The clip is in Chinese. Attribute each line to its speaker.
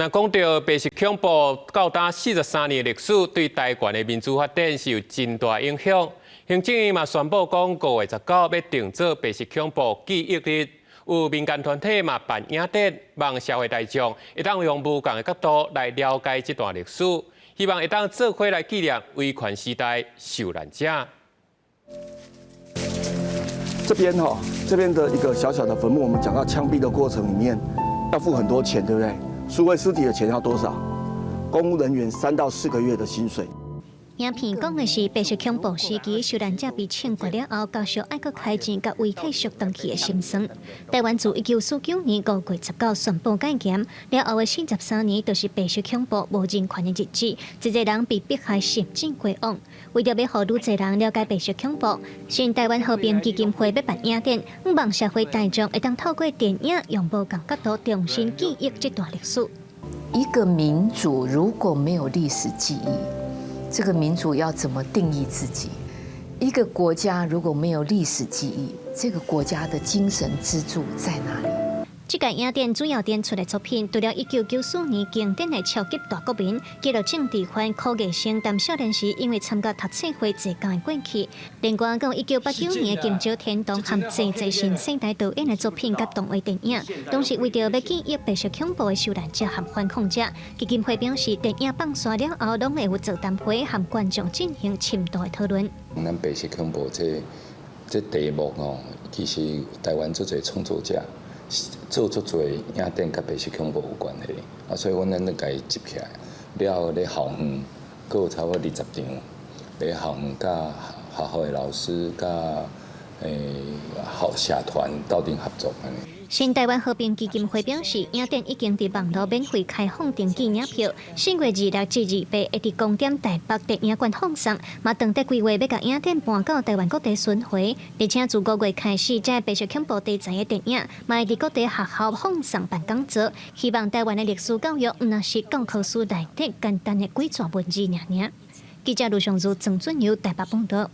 Speaker 1: 那讲到白色恐怖高达43年的历史，对台湾的民主发展是有真大影响。行政院嘛宣布讲，5月19要定做白色恐怖记忆日，有民间团体嘛办影展，望社会大众会当用不同的角度来了解这段历史，希望会当做伙来纪念威权时代受难者。
Speaker 2: 这边的一个小小的坟墓，我们讲到枪毙的过程里面要付很多钱，对不对？赎回尸体的钱要多少？公务人员3到4个月的薪水。
Speaker 3: 影片讲的是白色恐怖时期受难者被枪决了后，继续爱国开战，甲遗体续登去的心酸。台湾自1949年5月19宣布戒严，了后的43年都是白色恐怖无人权的日子，一个人被迫害甚至过往。为着要让愈侪人了解白色恐怖，新台湾和平基金会要办影展，希望社会大众会当透过电影用无同角度重新记忆这段历史。
Speaker 4: 一个民族如果没有历史记忆，这个民族要怎么定义自己？一个国家如果没有历史记忆，这个国家的精神支柱在哪里？
Speaker 3: 这届影展主要展出的作品，除了1994年经典的超级大国民，记录政治犯柯艺生谈少年时因为参加读册会坐监的过去，另外还有1989年的《金朝天堂》和济新世代导演的作品甲动画电影，都是为着要记忆白色恐怖的受难者和反抗者。基金会表示，电影放刷了后，拢会有座谈会和观众进行深度的讨论。
Speaker 5: 咱白色恐怖这题目其实台湾做侪创作者。做足多影展甲白色恐怖有关系，所以阮咱甲伊集起来，了后咧校园，阁有差不多20场，咧校园甲学校的老师甲社团斗阵合作安尼。
Speaker 3: 新台湾和平基金会表示，影展已经伫网络免费开放登记影票，4月26至28会伫公店台北电影馆放送，嘛当地规划要甲影展搬到台湾各地巡回，而且自5月开始，这白色恐怖题材的电影，嘛会伫各地学校放送办讲座，希望台湾的历史教育毋那是教科书内底简单的几撮文字尔。记者卢尚如、郑俊尧台北报道。